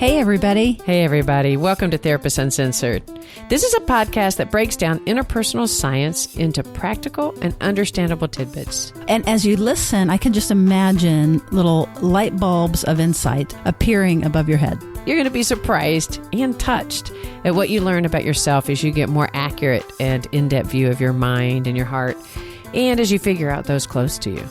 Hey, everybody. Hey, everybody. Welcome to Therapist Uncensored. This is a podcast that breaks down interpersonal science into practical and understandable tidbits. And as you listen, I can just imagine little light bulbs of insight appearing above your head. You're going to be surprised and touched at what you learn about yourself as you get more accurate and in-depth view of your mind and your heart, and as you figure out those close to you.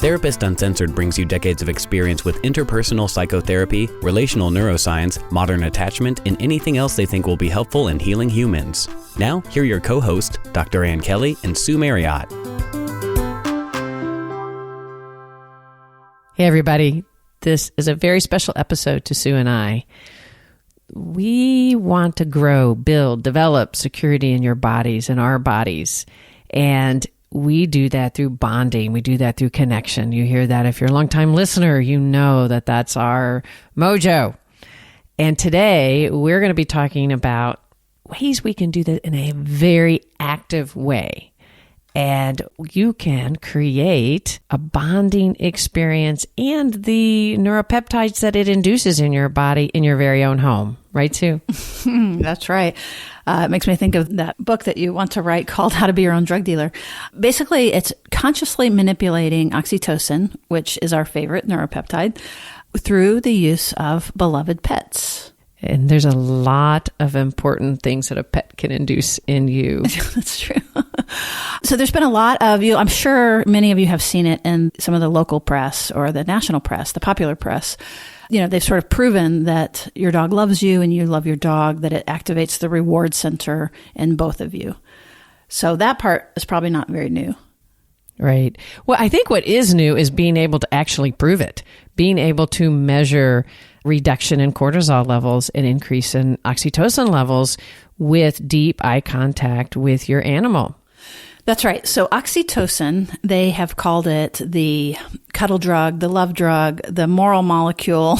Therapist Uncensored brings you decades of experience with interpersonal psychotherapy, relational neuroscience, modern attachment, and anything else they think will be helpful in healing humans. Now, here are your co-hosts, Dr. Ann Kelly and Sue Marriott. Hey, everybody. This is a very special episode to Sue and I. We want to grow, build, develop security in your bodies, in our bodies. And we do that through bonding. We do that through connection. You hear that. If you're a longtime listener, you know that that's our mojo. And today we're going to be talking about ways we can do that in a very active way. And you can create a bonding experience and the neuropeptides that it induces in your body in your very own home. Right, Sue? That's right. It makes me think of that book that you want to write called How to Be Your Own Drug Dealer. Basically, it's consciously manipulating oxytocin, which is our favorite neuropeptide, through the use of beloved pets. And there's a lot of important things that a pet can induce in you. That's true. So there's been a lot of I'm sure many of you have seen it in some of the local press or the national press, the popular press. You know, they've sort of proven that your dog loves you and you love your dog, that it activates the reward center in both of you. So that part is probably not very new. Right. Well, I think what is new is being able to actually prove it, being able to measure reduction in cortisol levels and increase in oxytocin levels with deep eye contact with your animal. That's right. So oxytocin, they have called it the cuddle-drug, the love drug, the moral molecule.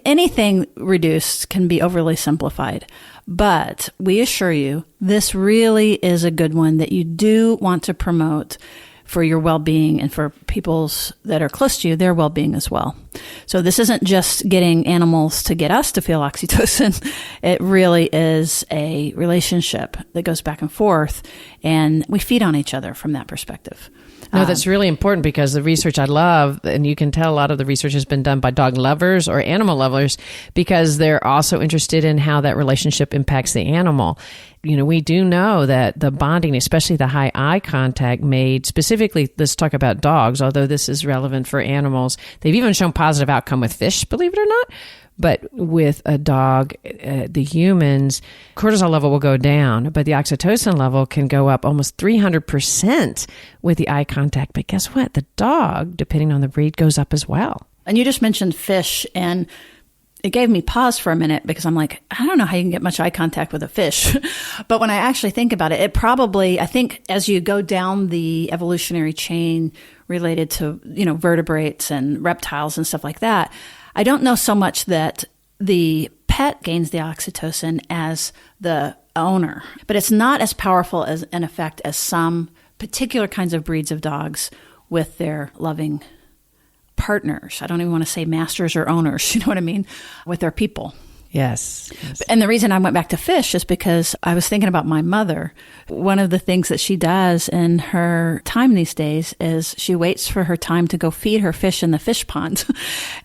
Anything reduced can be overly simplified. But we assure you, this really is a good one that you do want to promote for your well-being and for people's that are close to you, their well-being as well. So this isn't just getting animals to get us to feel oxytocin. It really is a relationship that goes back and forth, and we feed on each other from that perspective. No, that's really important because the research I love, and you can tell a lot of the research has been done by dog lovers or animal lovers because they're also interested in how that relationship impacts the animal. You know, we do know that the bonding, especially the high eye contact made specifically, let's talk about dogs, although this is relevant for animals. They've even shown positive outcome with fish, believe it or not. But with a dog, the humans, cortisol level will go down, but the oxytocin level can go up almost 300% with the eye contact. But guess what? The dog, depending on the breed, goes up as well. And you just mentioned fish, and it gave me pause for a minute because I'm like, I don't know how you can get much eye contact with a fish. But when I actually think about it, it probably, I think as you go down the evolutionary chain related to, vertebrates and reptiles and stuff like that, I don't know so much that the pet gains the oxytocin as the owner, but it's not as powerful as an effect as some particular kinds of breeds of dogs with their loving partners. I don't even want to say masters or owners, you know what I mean, with their people. Yes. And the reason I went back to fish is because I was thinking about my mother. One of the things that she does in her time these days is she waits for her time to go feed her fish in the fish pond.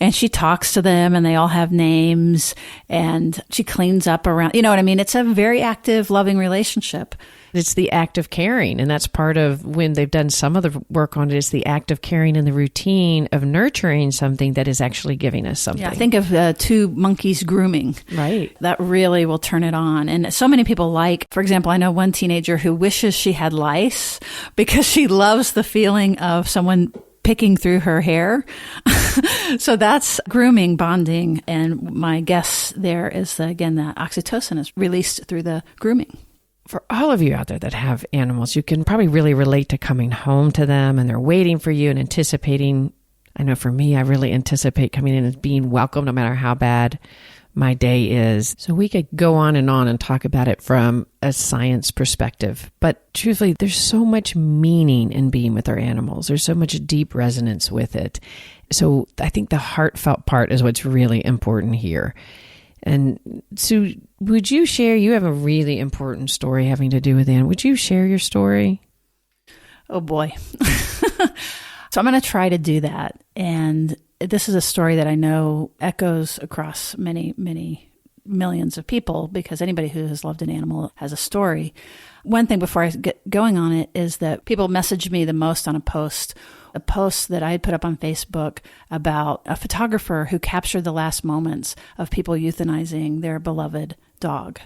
And she talks to them and they all have names and she cleans up around, you know what I mean? It's a very active, loving relationship. It's the act of caring. And that's part of when they've done some of the work on it is the act of caring and the routine of nurturing something that is actually giving us something. Yeah, think of two monkeys grooming. Right. That really will turn it on. And so many people for example, I know one teenager who wishes she had lice because she loves the feeling of someone picking through her hair. So that's grooming, bonding. And my guess there is, again, that oxytocin is released through the grooming. For all of you out there that have animals, you can probably really relate to coming home to them and they're waiting for you and anticipating. I know for me, I really anticipate coming in and being welcome no matter how bad my day is. So we could go on and talk about it from a science perspective. But truthfully, there's so much meaning in being with our animals. There's so much deep resonance with it. So I think the heartfelt part is what's really important here. And Sue, would you share, you have a really important story having to do with animals. Would you share your story? Oh boy. So I'm going to try to do that. And this is a story that I know echoes across many, many millions of people, because anybody who has loved an animal has a story. One thing before I get going on it is that people messaged me the most on a post that I had put up on Facebook about a photographer who captured the last moments of people euthanizing their beloved dog.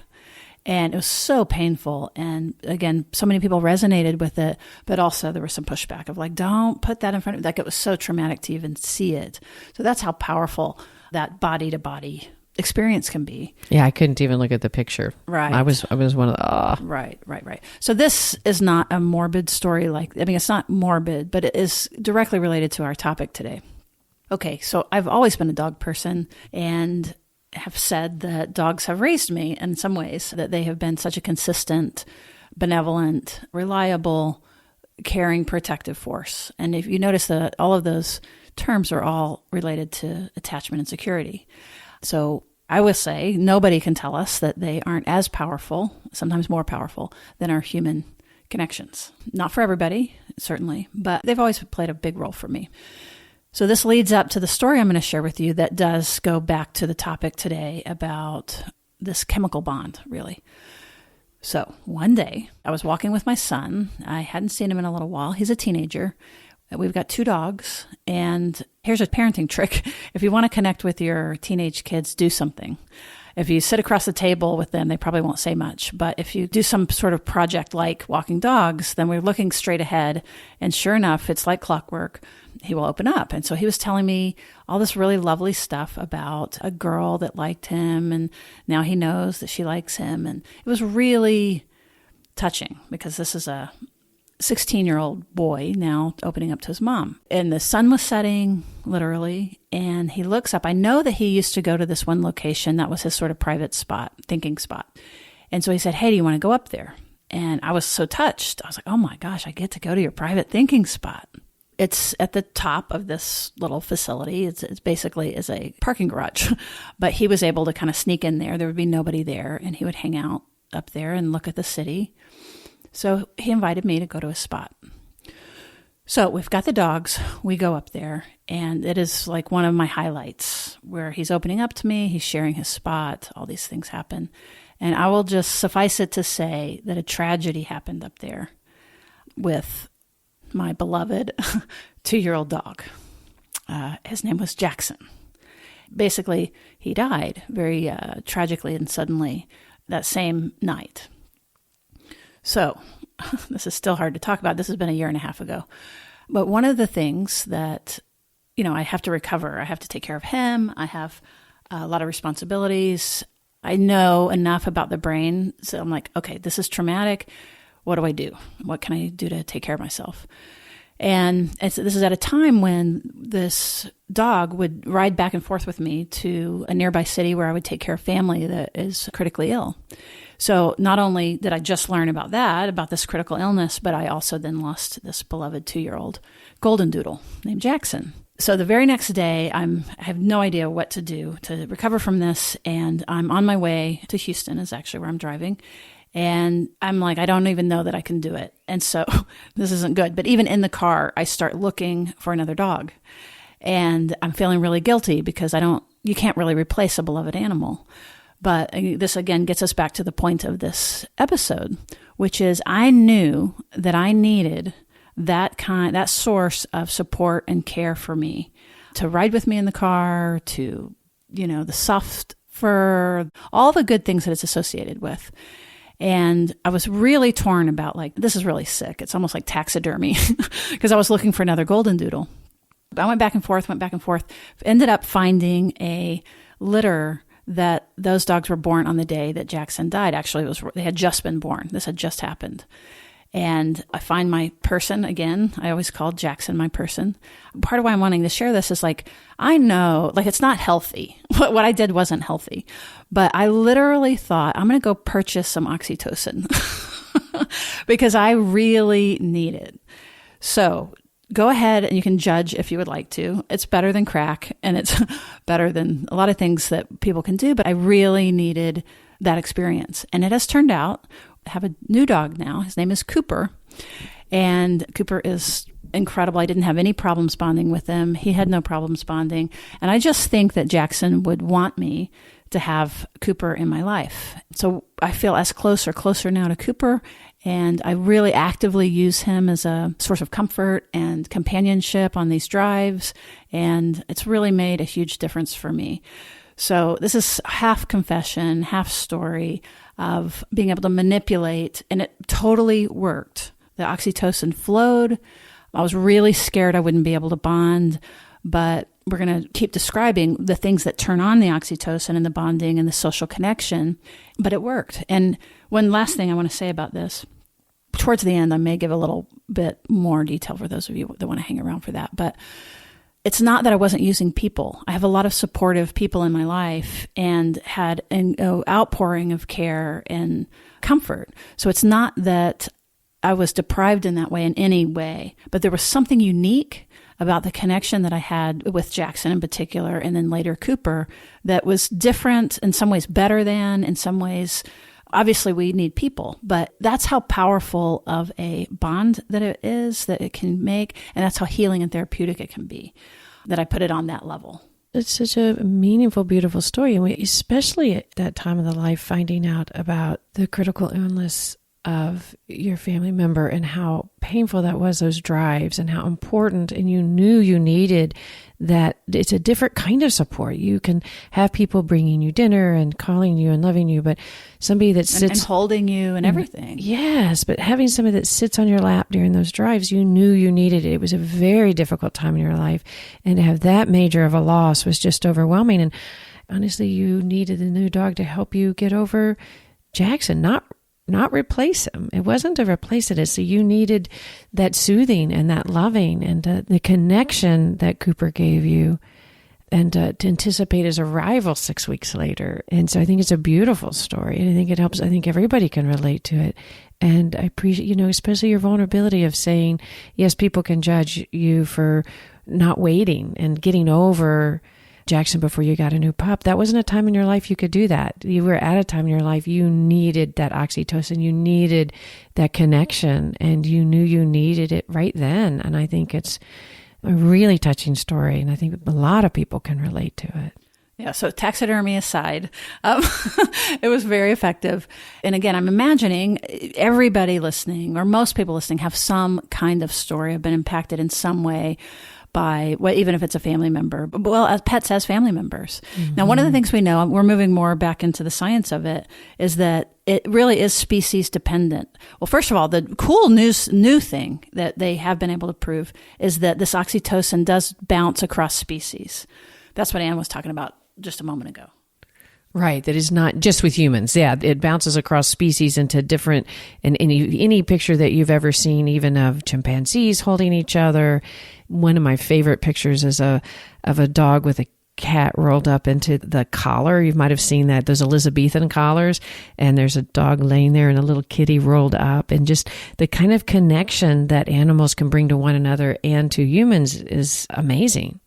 And it was so painful. And again, so many people resonated with it, but also there was some pushback of like, don't put that in front of me. Like, it was so traumatic to even see it. So that's how powerful that body to body experience can be. Yeah, I couldn't even look at the picture. Right. I was one of the, Right. So this is not a morbid story. It's not morbid, but it is directly related to our topic today. Okay. So I've always been a dog person and have said that dogs have raised me in some ways, that they have been such a consistent, benevolent, reliable, caring, protective force. And if you notice that all of those terms are all related to attachment and security. So I will say nobody can tell us that they aren't as powerful, sometimes more powerful, than our human connections. Not for everybody, certainly, but they've always played a big role for me. So this leads up to the story I'm going to share with you that does go back to the topic today about this chemical bond, really. So one day I was walking with my son. I hadn't seen him in a little while. He's a teenager. We've got 2 dogs. And here's a parenting trick. If you want to connect with your teenage kids, do something. If you sit across the table with them, they probably won't say much. But if you do some sort of project like walking dogs, then we're looking straight ahead. And sure enough, it's like clockwork. He will open up. And so he was telling me all this really lovely stuff about a girl that liked him. And now he knows that she likes him. And it was really touching, because this is a 16-year-old boy now opening up to his mom. And the sun was setting, literally, and he looks up. I know that he used to go to this one location that was his sort of private spot, thinking spot. And so he said, "Hey, do you want to go up there?" And I was so touched. I was like, oh my gosh, I get to go to your private thinking spot. It's at the top of this little facility. It's basically is a parking garage, but he was able to kind of sneak in there. There would be nobody there, and he would hang out up there and look at the city. So he invited me to go to his spot. So we've got the dogs. We go up there, and it is like one of my highlights where he's opening up to me. He's sharing his spot. All these things happen. And I will just suffice it to say that a tragedy happened up there with my beloved 2-year-old dog. His name was Jackson. Basically, he died very tragically and suddenly that same night. So this is still hard to talk about. This has been 1.5 years ago. But one of the things that, I have to recover, I have to take care of him. I have a lot of responsibilities. I know enough about the brain. So I'm like, okay, this is traumatic. What do I do? What can I do to take care of myself? And this is at a time when this dog would ride back and forth with me to a nearby city where I would take care of family that is critically ill. So not only did I just learn about this critical illness, but I also then lost this beloved 2-year-old golden doodle named Jackson. So the very next day, I have no idea what to do to recover from this. And I'm on my way to Houston is actually where I'm driving. And I'm like, I don't even know that I can do it. And so this isn't good. But even in the car, I start looking for another dog. And I'm feeling really guilty because you can't really replace a beloved animal. But this again gets us back to the point of this episode, which is I knew that I needed that source of support and care for me, to ride with me in the car, to, the soft fur, all the good things that it's associated with. And I was really torn about this is really sick. It's almost like taxidermy because I was looking for another golden doodle. I went back and forth, ended up finding a litter that those dogs were born on the day that Jackson died. Actually, they had just been born. This had just happened. and I find my person again. I always called Jackson my person. Part of why I'm wanting to share this is like, I know, like, it's not healthy. What I did wasn't healthy, but I literally thought I'm going to go purchase some oxytocin because I really need it. So go ahead and you can judge if you would like to. It's better than crack, and it's better than a lot of things that people can do, but I really needed that experience. And it has turned out, I have a new dog now. His name is Cooper, and Cooper is incredible. I didn't have any problems bonding with him. He had no problems bonding. And I just think that Jackson would want me to have Cooper in my life. So I feel as closer now to Cooper, and I really actively use him as a source of comfort and companionship on these drives, and it's really made a huge difference for me. So this is half confession, half story of being able to manipulate, and it totally worked. The oxytocin flowed. I was really scared I wouldn't be able to bond, but we're going to keep describing the things that turn on the oxytocin and the bonding and the social connection, but it worked. And one last thing I want to say about this, towards the end, I may give a little bit more detail for those of you that want to hang around for that, but it's not that I wasn't using people. I have a lot of supportive people in my life and had an outpouring of care and comfort. So it's not that I was deprived in that way in any way, but there was something unique about the connection that I had with Jackson in particular, and then later Cooper, that was different, in some ways better than, in some ways, obviously we need people, but that's how powerful of a bond that it is, that it can make, and that's how healing and therapeutic it can be, that I put it on that level. It's such a meaningful, beautiful story, and especially at that time of the life, finding out about the critical illness of your family member and how painful that was, those drives, and how important, and you knew you needed that. It's a different kind of support. You can have people bringing you dinner and calling you and loving you, but somebody that sits... And holding you and everything. Yes, but having somebody that sits on your lap during those drives, you knew you needed it. It was a very difficult time in your life, and to have that major of a loss was just overwhelming. And honestly, you needed a new dog to help you get over Jackson, not replace him. It wasn't to replace it. So you needed that soothing and that loving and the connection that Cooper gave you, and to anticipate his arrival 6 weeks later. And so I think it's a beautiful story, and I think it helps. I think everybody can relate to it. And I appreciate, especially your vulnerability of saying, yes, people can judge you for not waiting and getting over Jackson before you got a new pup. That wasn't a time in your life you could do that. You were at a time in your life you needed that oxytocin, you needed that connection, and you knew you needed it right then. And I think it's a really touching story, and I think a lot of people can relate to it. Yeah, so taxidermy aside, it was very effective. And again, I'm imagining everybody listening, or most people listening, have some kind of story, have been impacted in some way by, well, even if it's a family member, well, as pets as family members. Mm-hmm. Now, one of the things we know, we're moving more back into the science of it, is that it really is species dependent. Well, first of all, the cool new thing that they have been able to prove is that this oxytocin does bounce across species. That's what Anne was talking about just a moment ago. Right, that is not just with humans. Yeah, it bounces across species into different, and any picture that you've ever seen, even of chimpanzees holding each other. One of my favorite pictures is of a dog with a cat rolled up into the collar. You might have seen that, those Elizabethan collars, and there's a dog laying there and a little kitty rolled up, and just the kind of connection that animals can bring to one another and to humans is amazing.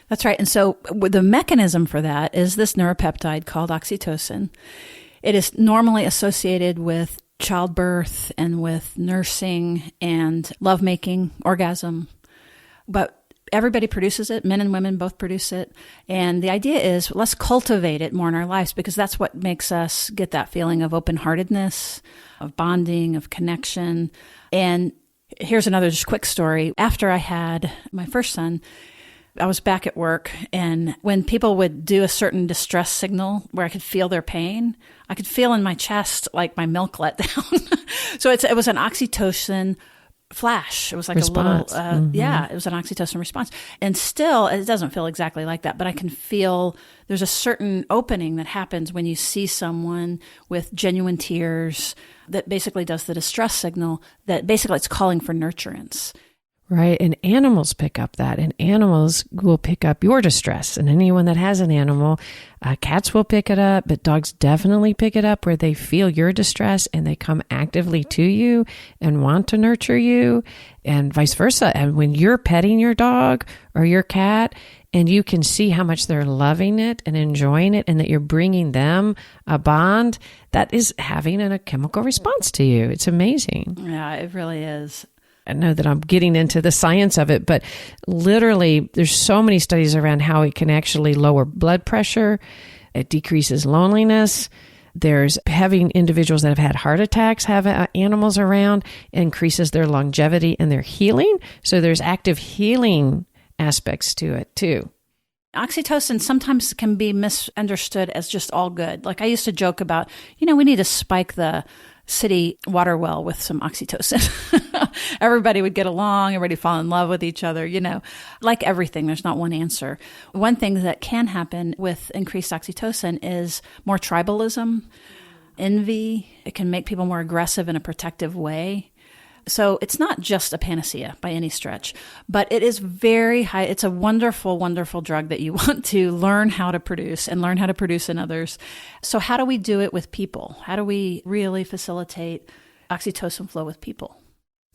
That's right. And so the mechanism for that is this neuropeptide called oxytocin. It is normally associated with childbirth and with nursing and lovemaking, orgasm. But everybody produces it. Men and women both produce it. And the idea is, let's cultivate it more in our lives, because that's what makes us get that feeling of open-heartedness, of bonding, of connection. And here's another just quick story. After I had my first son, I was back at work, and when people would do a certain distress signal where I could feel their pain, I could feel in my chest like my milk let down. So it was an oxytocin flash. It was like response. a little, it was an oxytocin response. And still, it doesn't feel exactly like that, but I can feel there's a certain opening that happens when you see someone with genuine tears that basically does the distress signal, that basically it's calling for nurturance. Right. And animals pick up that, and animals will pick up your distress. And anyone that has an animal, cats will pick it up, but dogs definitely pick it up where they feel your distress and they come actively to you and want to nurture you, and vice versa. And when you're petting your dog or your cat and you can see how much they're loving it and enjoying it and that you're bringing them a bond, that is having a chemical response to you. It's amazing. Yeah, it really is. I know that I'm getting into the science of it, but literally there's so many studies around how it can actually lower blood pressure. It decreases loneliness. There's having individuals that have had heart attacks have animals around, increases their longevity and their healing. So there's active healing aspects to it too. Oxytocin sometimes can be misunderstood as just all good. Like I used to joke about, we need to spike the city water well with some oxytocin. Everybody would get along, everybody fall in love with each other, like everything, there's not one answer. One thing that can happen with increased oxytocin is more tribalism, envy. It can make people more aggressive in a protective way. So it's not just a panacea by any stretch, but it is very high. It's a wonderful, wonderful drug that you want to learn how to produce and learn how to produce in others. So how do we do it with people? How do we really facilitate oxytocin flow with people?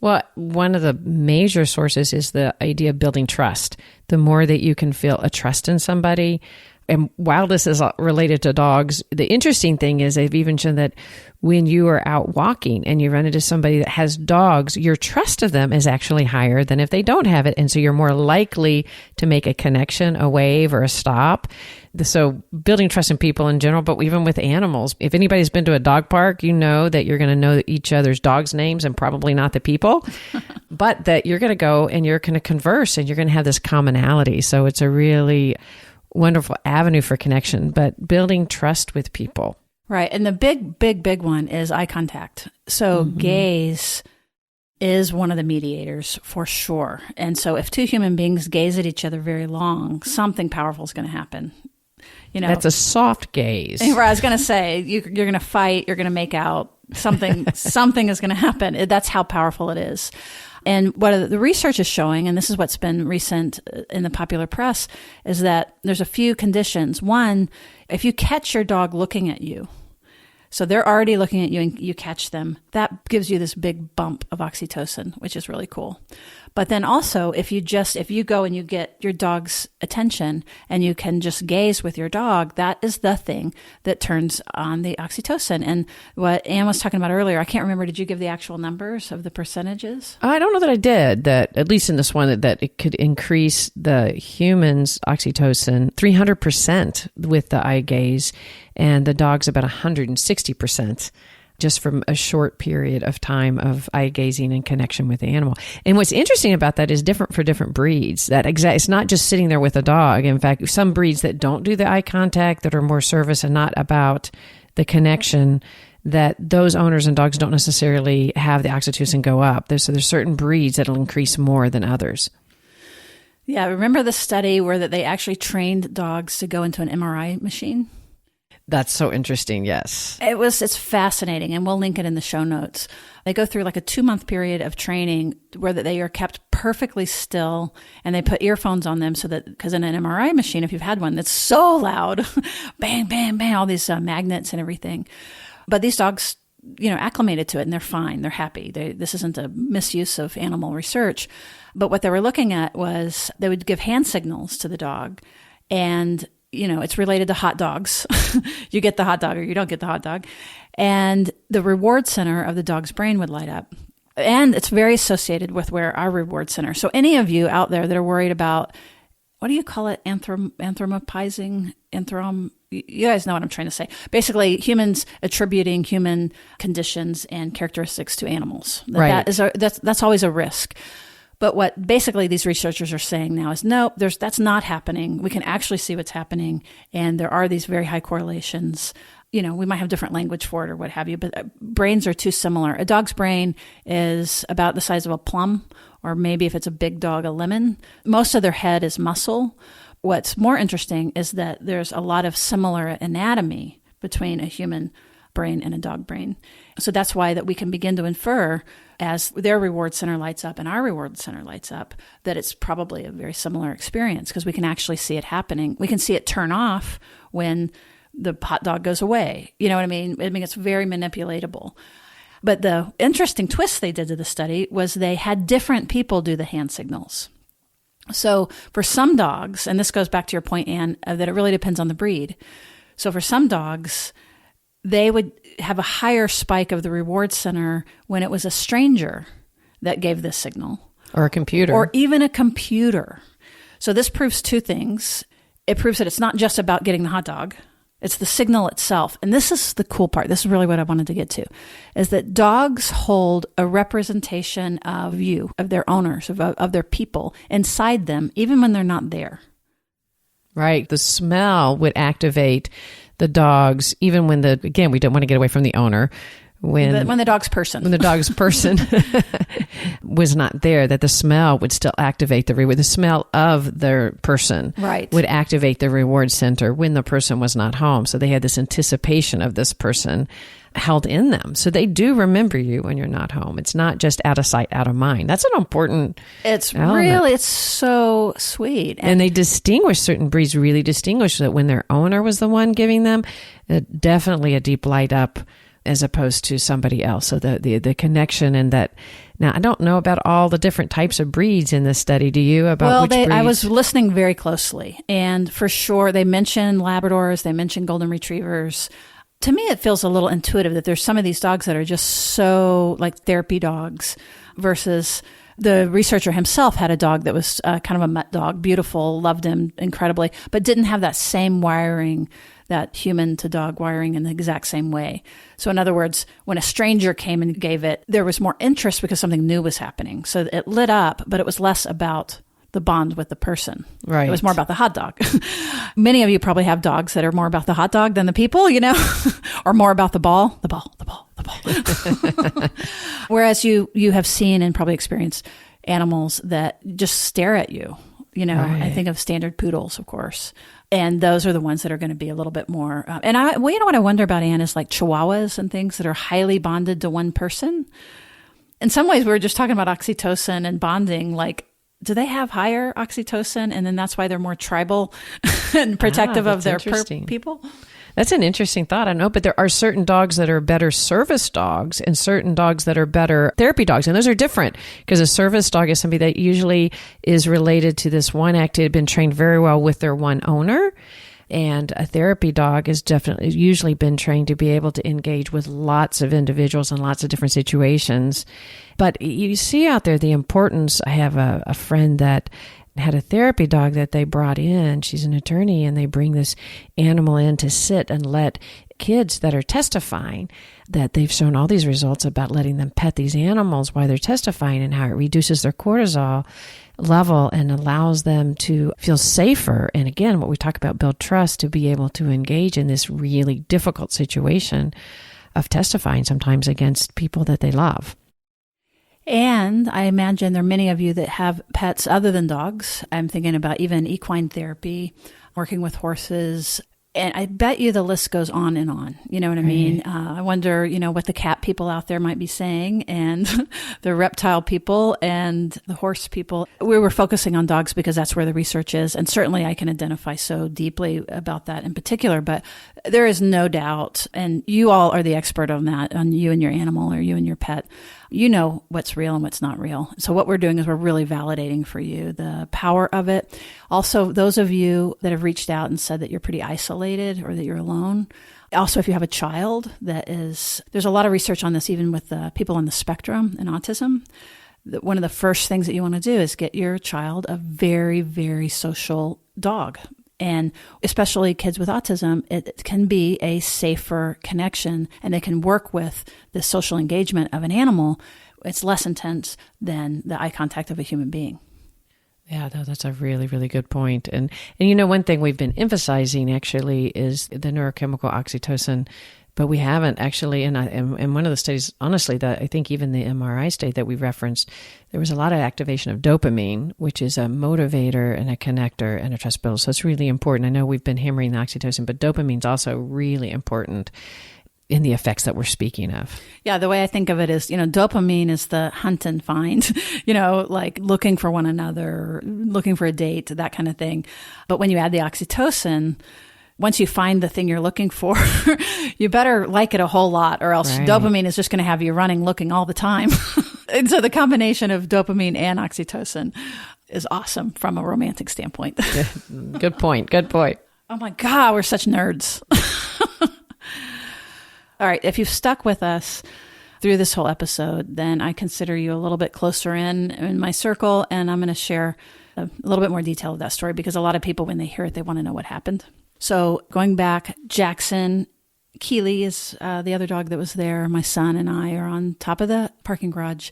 Well, one of the major sources is the idea of building trust. The more that you can feel a trust in somebody, and while this is related to dogs, the interesting thing is they've even shown that when you are out walking and you run into somebody that has dogs, your trust of them is actually higher than if they don't have it. And so you're more likely to make a connection, a wave, or a stop. So building trust in people in general, but even with animals. If anybody's been to a dog park, you know that you're going to know each other's dogs' names and probably not the people, but that you're going to go and you're going to converse and you're going to have this commonality. So it's a really wonderful avenue for connection, but building trust with people. Right. And the big one is eye contact. So gaze is one of the mediators for sure. And so if two human beings gaze at each other very long, something powerful is going to happen. That's a soft gaze. Right. I was going to say, you're going to fight, you're going to make out, something is going to happen. That's how powerful it is. And what the research is showing, and this is what's been recent in the popular press, is that there's a few conditions. One, if you catch your dog looking at you, so they're already looking at you and you catch them, that gives you this big bump of oxytocin, which is really cool. But then also, if you go and you get your dog's attention and you can just gaze with your dog, that is the thing that turns on the oxytocin. And what Anne was talking about earlier, I can't remember, did you give the actual numbers of the percentages? I don't know that I did, that at least in this one, that it could increase the human's oxytocin 300% with the eye gaze, and the dog's about 160%. Just from a short period of time of eye gazing and connection with the animal. And what's interesting about that is different for different breeds. It's not just sitting there with a dog. In fact, some breeds that don't do the eye contact, that are more service and not about the connection, that those owners and dogs don't necessarily have the oxytocin go up. There's certain breeds that'll increase more than others. Yeah, remember the study where that they actually trained dogs to go into an MRI machine? That's so interesting, yes. It's fascinating, and we'll link it in the show notes. They go through like a 2-month period of training where they are kept perfectly still, and they put earphones on them so that, because in an MRI machine, if you've had one, it's so loud, bang, bang, bang, all these magnets and everything. But these dogs, acclimated to it, and they're fine, they're happy. This isn't a misuse of animal research. But what they were looking at was they would give hand signals to the dog, and it's related to hot dogs. You get the hot dog or you don't get the hot dog. And the reward center of the dog's brain would light up. And it's very associated with where our reward center. So any of you out there that are worried about, what do you call it? Anthropomorphizing? You guys know what I'm trying to say. Basically, humans attributing human conditions and characteristics to animals. Right. That's always a risk. But what basically these researchers are saying now is, no, that's not happening. We can actually see what's happening. And there are these very high correlations we might have different language for it or what have you, but brains are too similar. A dog's brain is about the size of a plum, or maybe if it's a big dog, a lemon. Most of their head is muscle. What's more interesting is that there's a lot of similar anatomy between a human brain and a dog brain. So that's why that we can begin to infer, as their reward center lights up and our reward center lights up, that it's probably a very similar experience, because we can actually see it happening. We can see it turn off when the hot dog goes away. You know what I mean? It's very manipulatable. But the interesting twist they did to the study was they had different people do the hand signals. So for some dogs, and this goes back to your point, Anne, that it really depends on the breed. So for some dogs, they would have a higher spike of the reward center when it was a stranger that gave this signal. Or a computer. Or even a computer. So this proves two things. It proves that it's not just about getting the hot dog. It's the signal itself. And this is the cool part. This is really what I wanted to get to, is that dogs hold a representation of you, of their owners, of their people inside them, even when they're not there. Right. The smell would activate the dogs, even when again, we don't want to get away from the owner. When the dog's person. When the dog's person was not there, that the smell would still activate the reward. The smell of their person would activate the reward center when the person was not home. So they had this anticipation of this person held in them. So they do remember you when you're not home. It's not just out of sight, out of mind. That's an important element. It's so sweet. And they certain breeds really distinguish that when their owner was the one giving them, definitely a deep light up as opposed to somebody else. So the connection and that. Now, I don't know about all the different types of breeds in this study. Do you? Which breeds? I was listening very closely. And for sure, they mentioned Labradors, they mentioned Golden Retrievers. To me, it feels a little intuitive that there's some of these dogs that are just so like therapy dogs, versus the researcher himself had a dog that was kind of a mutt dog, beautiful, loved him incredibly, but didn't have that same wiring, that human to dog wiring in the exact same way. So in other words, when a stranger came and gave it, there was more interest because something new was happening. So it lit up, but it was less about the bond with the person. Right. It was more about the hot dog. Many of you probably have dogs that are more about the hot dog than the people, or more about the ball. Whereas you have seen and probably experienced animals that just stare at you. Right. I think of standard poodles, of course. And those are the ones that are going to be a little bit more. What I wonder about, Anne, is like chihuahuas and things that are highly bonded to one person. In some ways, we were just talking about oxytocin and bonding. Like, do they have higher oxytocin? And then that's why they're more tribal and protective of their people? That's an interesting thought. I know, but there are certain dogs that are better service dogs and certain dogs that are better therapy dogs. And those are different, because a service dog is somebody that usually is related to this one activity, been trained very well with their one owner. And a therapy dog is usually been trained to be able to engage with lots of individuals in lots of different situations. But you see out there the importance. I have a friend that had a therapy dog that they brought in. She's an attorney, and they bring this animal in to sit and let kids that are testifying, that they've shown all these results about letting them pet these animals while they're testifying, and how it reduces their cortisol level and allows them to feel safer. And again, what we talk about, build trust, to be able to engage in this really difficult situation of testifying sometimes against people that they love. And I imagine there are many of you that have pets other than dogs. I'm thinking about even equine therapy, working with horses. And I bet you the list goes on and on. You know what I mean? I wonder, what the cat people out there might be saying, and the reptile people and the horse people. We were focusing on dogs because that's where the research is. And certainly I can identify so deeply about that in particular. But there is no doubt, and you all are the expert on that, on you and your animal or you and your pet. You know what's real and what's not real. So what we're doing is we're really validating for you the power of it. Also, those of you that have reached out and said that you're pretty isolated or that you're alone. Also, if you have a child there's a lot of research on this, even with people on the spectrum and autism. One of the first things that you want to do is get your child a very, very social dog. And especially kids with autism, it can be a safer connection, and they can work with the social engagement of an animal. It's less intense than the eye contact of a human being. Yeah, that's a really, really good point. And one thing we've been emphasizing actually is the neurochemical oxytocin, but we haven't actually, and one of the studies, honestly, that I think even the MRI study that we referenced, there was a lot of activation of dopamine, which is a motivator and a connector and a trust builder. So it's really important. I know we've been hammering the oxytocin, but dopamine's also really important in the effects that we're speaking of. Yeah, the way I think of it is, dopamine is the hunt and find, like looking for one another, looking for a date, that kind of thing. But when you add the oxytocin, once you find the thing you're looking for, you better like it a whole lot, or else dopamine is just going to have you running, looking all the time. And so the combination of dopamine and oxytocin is awesome from a romantic standpoint. Good point. Good point. Oh my God, we're such nerds. All right, if you've stuck with us through this whole episode, then I consider you a little bit closer in my circle, and I'm going to share a little bit more detail of that story, because a lot of people, when they hear it, they want to know what happened. So going back, Jackson, Keeley is the other dog that was there. My son and I are on top of the parking garage,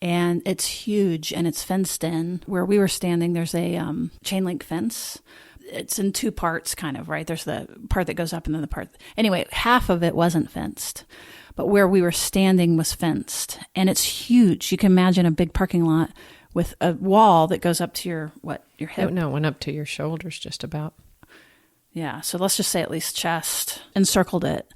and it's huge, and it's fenced in. Where we were standing, there's a chain link fence. It's in two parts, kind of, right? There's the part that goes up and then the part. Anyway, half of it wasn't fenced, but where we were standing was fenced. And it's huge. You can imagine a big parking lot with a wall that goes up to your hip? No, it went up to your shoulders just about. Yeah. So let's just say at least chest, encircled it.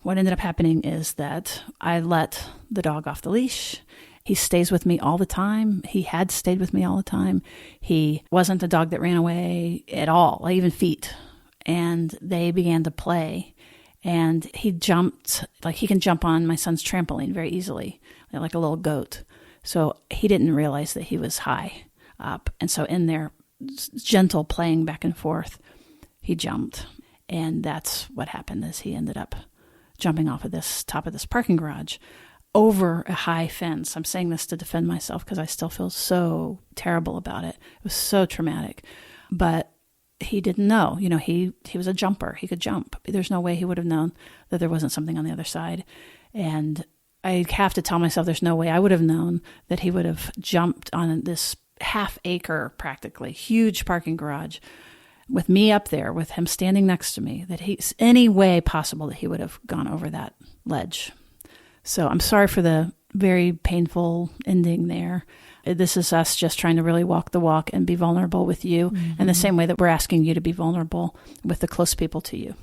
What ended up happening is that I let the dog off the leash. He stays with me all the time. He had stayed with me all the time. He wasn't a dog that ran away at all, even feet. And they began to play. And he jumped, like he can jump on my son's trampoline very easily, like a little goat. So he didn't realize that he was high up. And so in there, gentle playing back and forth, he jumped. And that's what happened, is he ended up jumping off of this top of this parking garage over a high fence. I'm saying this to defend myself because I still feel so terrible about it. It was so traumatic. But he didn't know. He was a jumper. He could jump. There's no way he would have known that there wasn't something on the other side. And I have to tell myself there's no way I would have known that he would have jumped on this half-acre, practically, huge parking garage with me up there, with him standing next to me, that he's any way possible that he would have gone over that ledge. So I'm sorry for the very painful ending there. This is us just trying to really walk the walk and be vulnerable with you, in the same way that we're asking you to be vulnerable with the close people to you.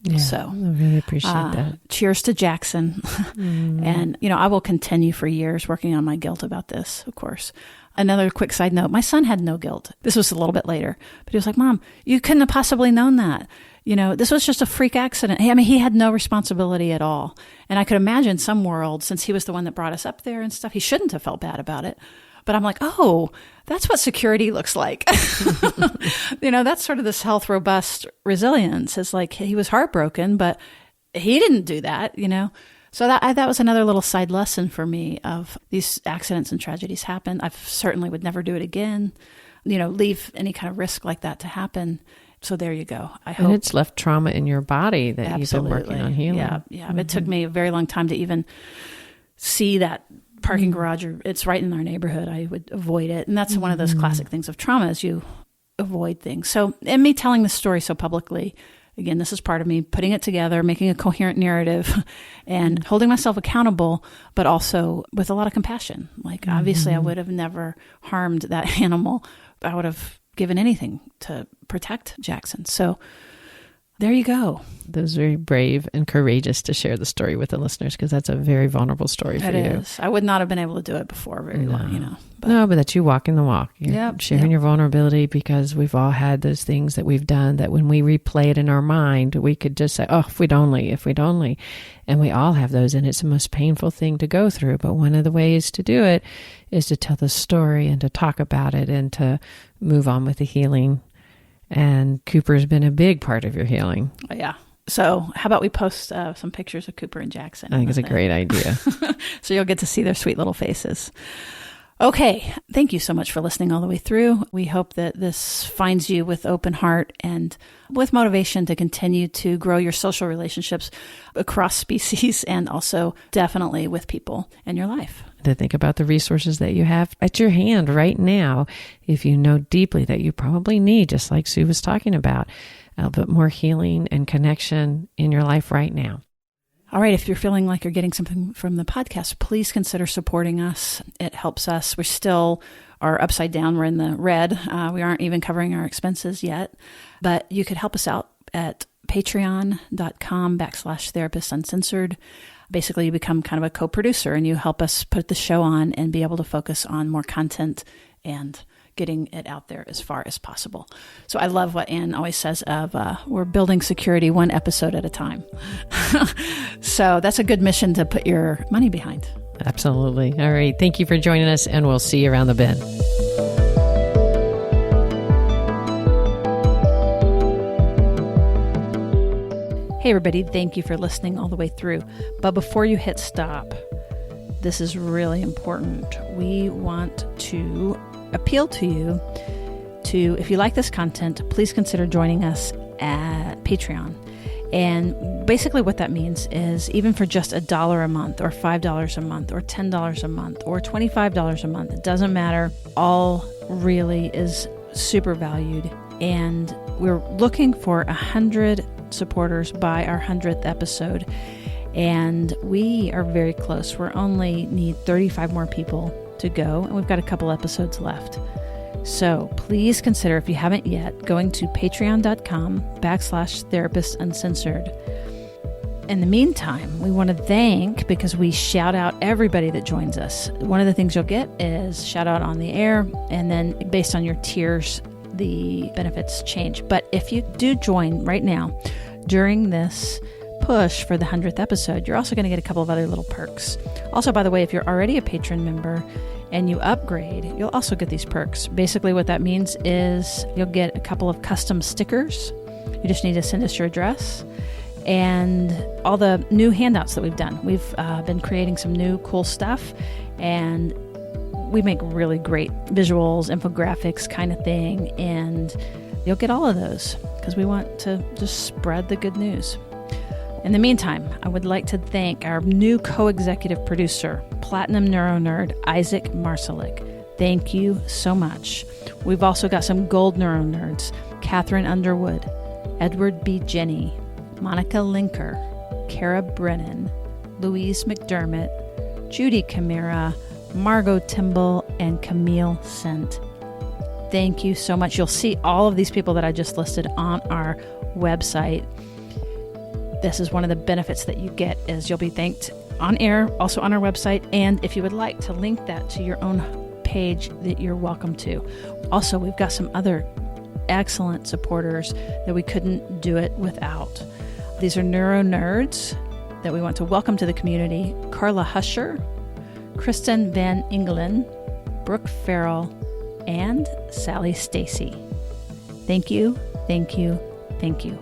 Yeah, so I really appreciate that. Cheers to Jackson. And, I will continue for years working on my guilt about this, of course. Another quick side note, my son had no guilt. This was a little bit later, but he was like, Mom, you couldn't have possibly known that. This was just a freak accident. He had no responsibility at all. And I could imagine some world, since he was the one that brought us up there and stuff, he shouldn't have felt bad about it. But I'm like, oh, that's what security looks like. That's sort of this health, robust resilience. It's like he was heartbroken, but he didn't do that, So that was another little side lesson for me of these accidents and tragedies happen. I certainly would never do it again, leave any kind of risk like that to happen. So there you go. I hope. And it's left trauma in your body that you've been working on healing. Yeah. Mm-hmm. It took me a very long time to even see that parking garage. It's right in our neighborhood. I would avoid it. And that's one of those classic things of trauma, is you avoid things. So, and me telling this story so publicly, again, this is part of me putting it together, making a coherent narrative, and holding myself accountable, but also with a lot of compassion. Like, obviously, I would have never harmed that animal. I would have given anything to protect Jackson. So there you go. That was very brave and courageous to share the story with the listeners, because that's a very vulnerable story for you. It is. I would not have been able to do it before very long, But that's you walking the walk. You're sharing your vulnerability, because we've all had those things that we've done that when we replay it in our mind, we could just say, oh, if we'd only. And we all have those, and it's the most painful thing to go through. But one of the ways to do it is to tell the story and to talk about it and to move on with the healing. And Cooper's been a big part of your healing. Yeah. So how about we post some pictures of Cooper and Jackson? I think it's a great idea. So you'll get to see their sweet little faces. Okay, thank you so much for listening all the way through. We hope that this finds you with open heart and with motivation to continue to grow your social relationships across species and also definitely with people in your life. To think about the resources that you have at your hand right now, if you know deeply that you probably need, just like Sue was talking about, a little bit more healing and connection in your life right now. All right, if you're feeling like you're getting something from the podcast, please consider supporting us. It helps us. We still are upside down. We're in the red. We aren't even covering our expenses yet, but you could help us out at patreon.com/Therapists Uncensored. Basically, you become kind of a co-producer and you help us put the show on and be able to focus on more content and getting it out there as far as possible. So I love what Ann always says of, we're building security one episode at a time. So that's a good mission to put your money behind. Absolutely. All right. Thank you for joining us, and we'll see you around the bend. Hey, everybody. Thank you for listening all the way through. But before you hit stop, this is really important. We want to appeal to you to, if you like this content, please consider joining us at Patreon. And basically what that means is even for just $1 a month or $5 a month or $10 a month or $25 a month, it doesn't matter. All really is super valued. And we're looking for 100 supporters by our 100th episode. And we are very close. We only need 35 more people to go, and we've got a couple episodes left. So please consider, if you haven't yet, going to patreon.com/Therapists Uncensored. In the meantime, we want to thank, because we shout out everybody that joins us. One of the things you'll get is shout out on the air, and then based on your tiers, the benefits change. But if you do join right now, during this push for the 100th episode, you're also going to get a couple of other little perks. Also, by the way, if you're already a patron member and you upgrade, you'll also get these perks. Basically what that means is you'll get a couple of custom stickers. You just need to send us your address and all the new handouts that we've done. We've been creating some new cool stuff, and we make really great visuals, infographics kind of thing, and you'll get all of those because we want to just spread the good news. In the meantime, I would like to thank our new co-executive producer, Platinum Neuro Nerd, Isaac Marcelik. Thank you so much. We've also got some Gold Neuro Nerds, Catherine Underwood, Edward B. Jenny, Monica Linker, Kara Brennan, Louise McDermott, Judy Camara, Margot Timble, and Camille Sent. Thank you so much. You'll see all of these people that I just listed on our website. This is one of the benefits that you get, is you'll be thanked on air, also on our website. And if you would like to link that to your own page, that you're welcome to. Also, we've got some other excellent supporters that we couldn't do it without. These are neuro nerds that we want to welcome to the community: Carla Husher, Kristen Van Engelen, Brooke Farrell, and Sally Stacy. Thank you, thank you, thank you.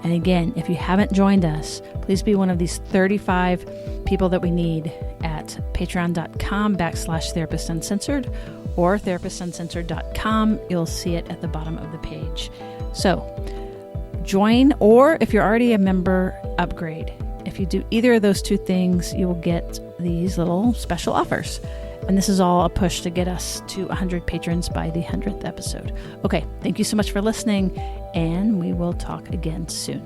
And again, if you haven't joined us, please be one of these 35 people that we need at patreon.com/Therapists Uncensored or therapistuncensored.com. You'll see it at the bottom of the page. So join, or if you're already a member, upgrade. If you do either of those two things, you will get these little special offers. And this is all a push to get us to 100 patrons by the 100th episode. Okay, thank you so much for listening, and we will talk again soon.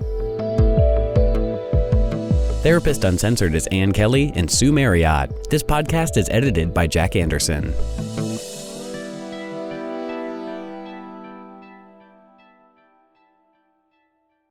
Therapist Uncensored is Ann Kelly and Sue Marriott. This podcast is edited by Jack Anderson.